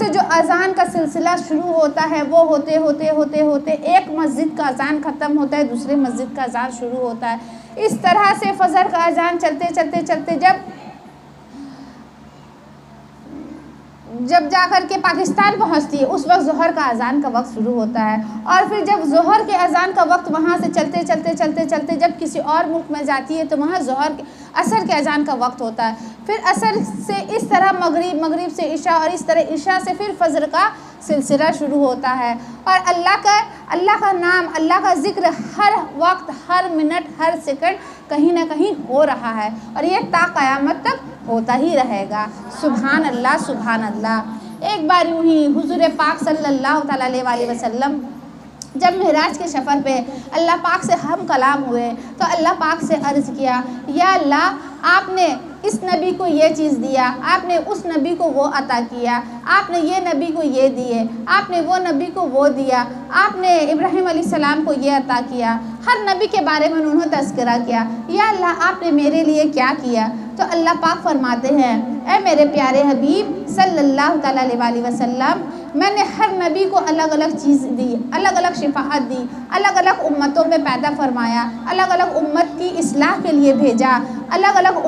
سے جو اذان کا سلسلہ شروع ہوتا ہے وہ ہوتے ہوتے ایک مسجد کا اذان ختم ہوتا ہے، دوسرے مسجد کا اذان شروع ہوتا ہے۔ اس طرح سے فجر کا اذان چلتے جب جا کر کے پاکستان پہنچتی ہے اس وقت ظہر کا اذان کا وقت شروع ہوتا ہے، اور پھر جب ظہر کے اذان کا وقت وہاں سے چلتے جب کسی اور ملک میں جاتی ہے تو وہاں عصر کے اذان کا وقت ہوتا ہے، پھر عصر سے اس طرح مغرب سے عشاء، اور اس طرح عشاء سے پھر فجر کا سلسلہ شروع ہوتا ہے۔ اور اللہ کا نام، اللہ کا ذکر ہر وقت، ہر منٹ، ہر سیکنڈ کہیں نہ کہیں ہو رہا ہے، اور یہ تا قیامت تک ہوتا ہی رہے گا۔ سبحان اللہ سبحان اللہ۔ ایک بار یوں ہی حضور پاک صلی اللہ تعالیٰ علیہ وسلم جب معراج کے سفر پہ اللہ پاک سے ہم کلام ہوئے تو اللہ پاک سے عرض کیا، یا اللہ آپ نے اس نبی کو یہ چیز دیا، آپ نے اس نبی کو وہ عطا کیا، آپ نے یہ نبی کو یہ دیے، آپ نے وہ نبی کو وہ دیا، آپ نے ابراہیم علیہ السلام کو یہ عطا کیا، ہر نبی کے بارے میں انہوں نے تذکرہ کیا، یا اللہ آپ نے میرے لیے کیا کیا؟ تو اللہ پاک فرماتے ہیں، اے میرے پیارے حبیب صلی اللہ تعالیٰ علیہ وسلم، میں نے ہر نبی کو الگ الگ چیز دی، الگ الگ شفاعت دی، الگ الگ امتوں میں پیدا فرمایا، الگ الگ امت کی اصلاح کے لیے بھیجا، الگ الگ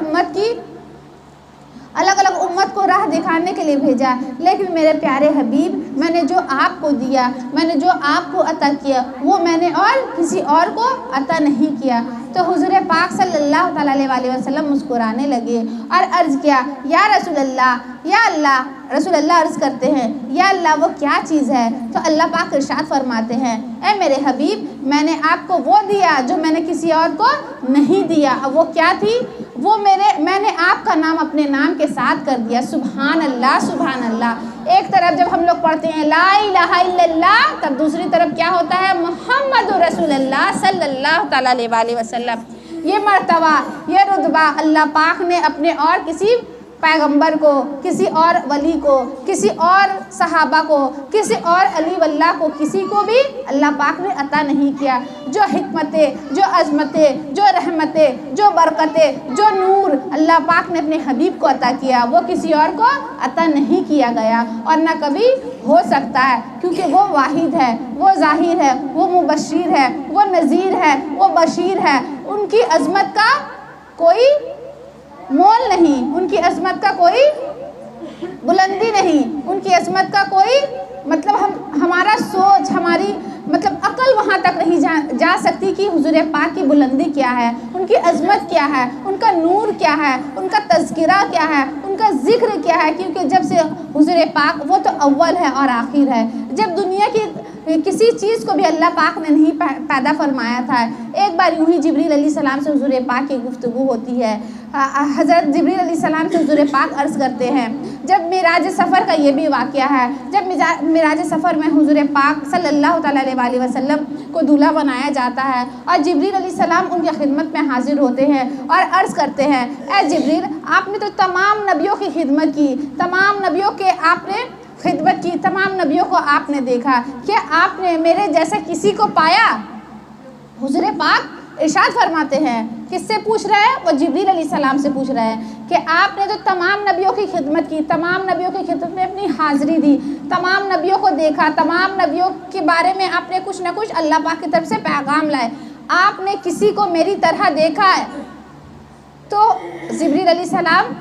امت کو راہ دکھانے کے لیے بھیجا، لیکن میرے پیارے حبیب میں نے جو آپ کو دیا، میں نے جو آپ کو عطا کیا، وہ میں نے اور کسی اور کو عطا نہیں کیا۔ تو حضور پاک صلی اللہ تعالیٰ علیہ وسلم مسکرانے لگے اور عرض کیا، یا رسول اللہ، یا اللہ۔ رسول اللہ عرض کرتے ہیں، یا اللہ وہ کیا چیز ہے؟ تو اللہ پاک ارشاد فرماتے ہیں، اے میرے حبیب میں نے آپ کو وہ دیا جو میں نے کسی اور کو نہیں دیا۔ اب وہ کیا تھی؟ وہ میں نے آپ کا نام اپنے نام کے ساتھ کر دیا۔ سبحان اللہ سبحان اللہ۔ ایک طرف جب ہم لوگ پڑھتے ہیں لا الہ الا اللہ، تب دوسری طرف کیا ہوتا ہے؟ محمد رسول اللہ صلی اللہ تعالیٰ علیہ وسلم۔ یہ مرتبہ، یہ رتبہ اللہ پاک نے اپنے اور کسی پیغمبر کو، کسی اور ولی کو، کسی اور صحابہ کو، کسی اور علی واللہ کو، کسی کو بھی اللہ پاک نے عطا نہیں کیا۔ جو حکمتیں، جو عظمتیں، جو رحمتیں، جو برکتیں، جو نور اللہ پاک نے اپنے حبیب کو عطا کیا، وہ کسی اور کو عطا نہیں کیا گیا، اور نہ کبھی ہو سکتا ہے، کیونکہ وہ واحد ہے، وہ ظاہر ہے، وہ مبشر ہے، وہ نذیر ہے، وہ بشیر ہے۔ ان کی عظمت کا کوئی مول نہیں، ان کی عظمت کا کوئی بلندی نہیں، ان کی عظمت کا کوئی ہمارا سوچ، ہماری عقل وہاں تک نہیں جا سکتی کہ حضور پاک کی بلندی کیا ہے، ان کی عظمت کیا ہے، ان کا نور کیا ہے، ان کا تذکرہ کیا ہے، ان کا ذکر کیا ہے، کیونکہ جب سے حضور پاک، وہ تو اول ہے اور آخر ہے۔ جب دنیا کی کسی چیز کو بھی اللہ پاک نے نہیں پیدا فرمایا تھا۔ ایک بار یوں ہی جبریل علیہ السلام سے حضور پاک کی گفتگو ہوتی ہے۔ حضرت جبریل علیہ السلام سے حضور پاک عرض کرتے ہیں، جب معراج سفر کا یہ بھی واقعہ ہے، جب معراج سفر میں حضور پاک صلی اللہ تعالیٰ علیہ وسلم کو دولہا بنایا جاتا ہے، اور جبریل علیہ السلام ان کی خدمت میں حاضر ہوتے ہیں اور عرض کرتے ہیں، اے جبریل آپ نے تو تمام نبیوں کی خدمت کی، تمام نبیوں کے آپ نے خدمت کی، تمام نبیوں کو آپ نے دیکھا، کیا آپ نے میرے جیسا کسی کو پایا؟ حضور پاک ارشاد فرماتے ہیں، کس سے پوچھ رہے ہیں؟ وہ جبریل علیہ السلام سے پوچھ رہے ہیں کہ آپ نے جو تمام نبیوں کی خدمت کی، تمام نبیوں کی خدمت میں اپنی حاضری دی، تمام نبیوں کو دیکھا، تمام نبیوں کے بارے میں آپ نے کچھ نہ کچھ اللہ پاک کی طرف سے پیغام لائے، آپ نے کسی کو میری طرح دیکھا ہے؟ تو جبریل علیہ السلام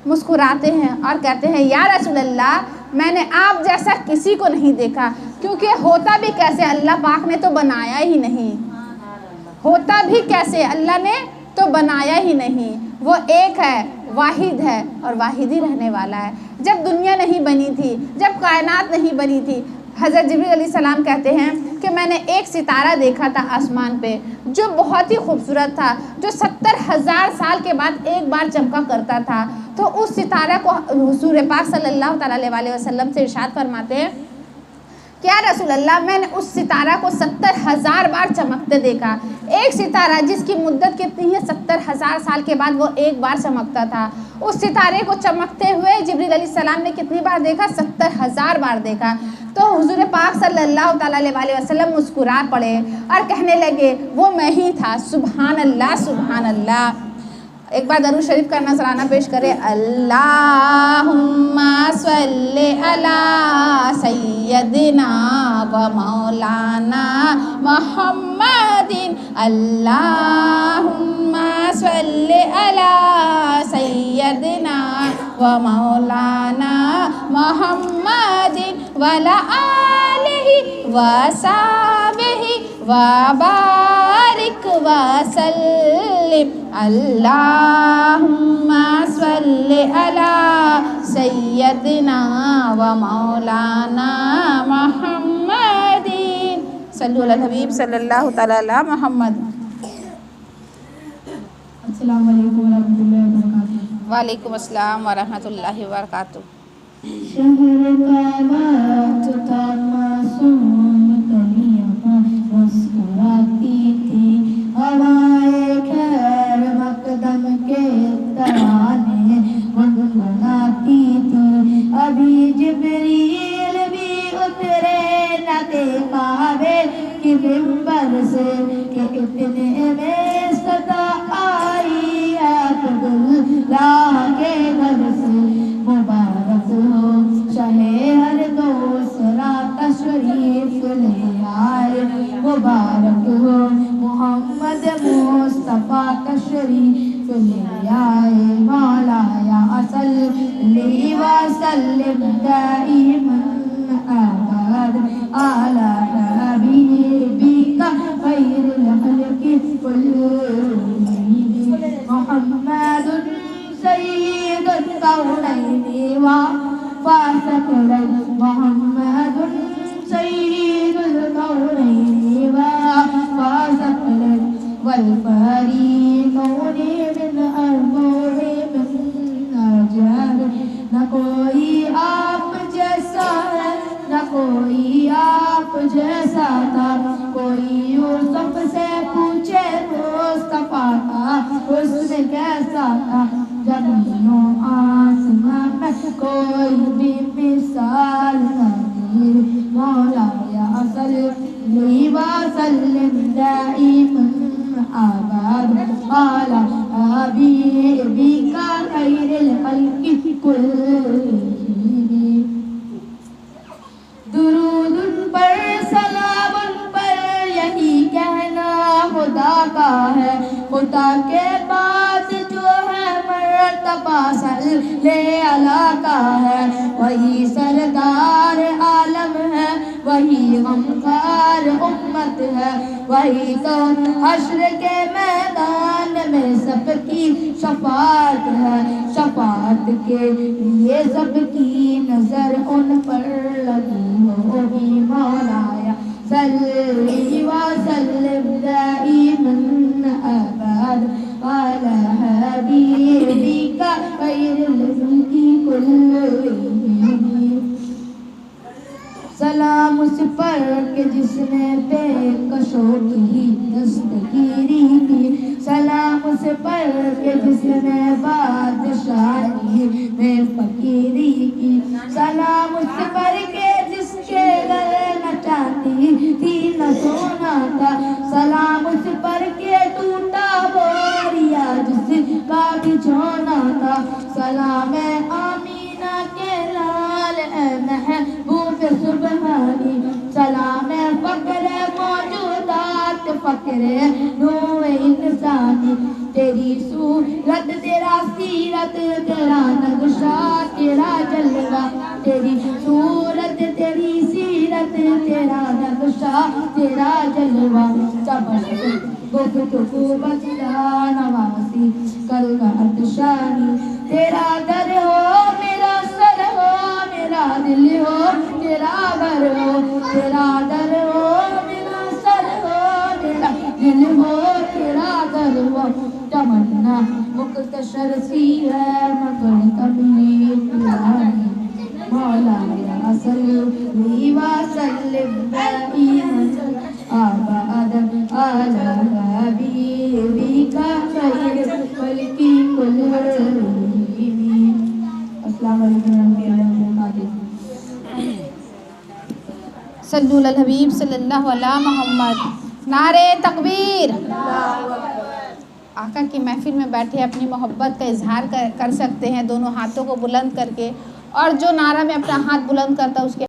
مسکراتے ہیں اور کہتے ہیں، یا رسول اللہ میں نے آپ جیسا کسی کو نہیں دیکھا، کیونکہ ہوتا بھی کیسے؟ اللہ پاک نے تو بنایا ہی نہیں، ہوتا بھی کیسے؟ اللہ نے تو بنایا ہی نہیں۔ وہ ایک ہے، واحد ہے، اور واحد ہی رہنے والا ہے۔ جب دنیا نہیں بنی تھی، جب کائنات نہیں بنی تھی، حضرت جبریل علیہ السلام کہتے ہیں کہ میں نے ایک ستارہ دیکھا تھا آسمان پہ جو بہت ہی خوبصورت تھا، جو 70,000 سال کے بعد ایک بار چمکا کرتا تھا۔ تو اس ستارہ کو حضور پاک صلی اللہ تعالیٰ علیہ وسلم سے ارشاد فرماتے ہیں، کیا رسول اللہ میں نے اس ستارہ کو 70,000 بار چمکتے دیکھا۔ ایک ستارہ جس کی مدت کتنی ہے؟ 70,000 سال کے بعد وہ ایک بار چمکتا تھا۔ اس ستارے کو چمکتے ہوئے جبریل علیہ السلام نے کتنی بار دیکھا؟ 70,000 بار دیکھا۔ تو حضور پاک صلی اللہ تعالیٰ علیہ وسلم مسکرا پڑے اور کہنے لگے، وہ میں ہی تھا۔ سبحان اللہ سبحان اللہ۔ ایک بار درود شریف کا نذرانہ پیش کرے. اللہم صلی علی سیدنا و مولانا محمد. اللہم صلی علی سیدنا و مولانا محمد وعلی آلہ و صحبہ و بارک وسلم. اللہم صلی علی سیدنا و مولانا محمد. صلو علی الحبیب صلی اللہ تعالی علی محمد. السلام علیکم ورحمۃ اللہ وبرکاتہ. وعلیکم السلام ورحمۃ اللہ وبرکاتہ. شہر کا وقت تھا معصوم کلیاں مسکراتی تھی ہوائے خیر مقدم کے ترانے گنگناتی تھی. ابھی جبریل بھی اترے نہ تھے کعبے کی منبر سے کہ اتنے میں صدا آئی عبداللہ کے گھر سے. مبارک ہو شاہ ہر دوسرا تشریف لے آئے. مبارک ہو محمد مصطفیٰ تشریف لے آئے. مولایا صلی وسلم دائما ابدا علی حبیبک خیر الخلق کلہم. محمد سید الکونین وثقلین. محمد سید الکونین وثقلین والفریقون من اربع من رجال. نہ کوئی آپ جیسا ہے نہ کوئی آپ جیسا تھا. کوئی یوسف سے پوچھے مصطفیٰ کا حسن کیسا تھا. زمینوں آسمان میں کوئی بھی مثال نہیں. مولایا صلی وسلم دائما ابدا علی حبیبک خیر الخلق کلہم. درود ان پر سلام ان پر یہی کہنا خدا کا ہے. خدا کے بعد جو ہے مرتبہ صلی علی کا ہے. وہی سردار عالم ہے وہی غمخوار امت ہے. وہی تو حشر کے میدان میں سب کی شفاعت ہے. شفاعت کے لیے سب کی نظر ان پر لگی ہوگی. مولایا صلی وسلم دائما ابدا علی حبیبک خیر الخلق کلہم. سلام اس پر کہ جس نے بے کشوں کی دستگیری کی. سلام اس پر کہ جس نے بادشاہی میں فقیری کی. سلام اس پر کہ جس کے گلے نہ چاندی تھی نہ سونا تھا. سلام اس پر کہ ٹوٹا بوریا جس کا بچھونا تھا. سلام آمینہ کے لال اے محبوب سبحانی. سلام فقر موجودات فقر نوع انسانی. تیری صورت تیرا سیرت تیرا نقشہ تیرا جلوہ. تیری صورت تیری سیرت تیرا نقشہ تیرا جلوہ. گفتگو بچہ نواسی کل کا عطشانی. تیرا در ہو میرا سر ہو میرا دل ہو تیرا گھر ہو. تیرا در ہو میرا سر ہو میرا دل ہو تیرا گھر ہو. تمنا مختصر سی ہے مگر کبھی پرانی. مولایا صلی وسلم دائما ابدا علی حبیبک خیر الخلق کلہم. السلام علیکم ورحمۃ اللہ وبرکاتہ. صلو علی الحبیب صلی اللہ علی محمد. نعرہ تکبیر. آقا کی محفل میں بیٹھے اپنی محبت کا اظہار کر سکتے ہیں دونوں ہاتھوں کو بلند کر کے، اور جو نعرہ میں اپنا ہاتھ بلند کرتا ہے اس کے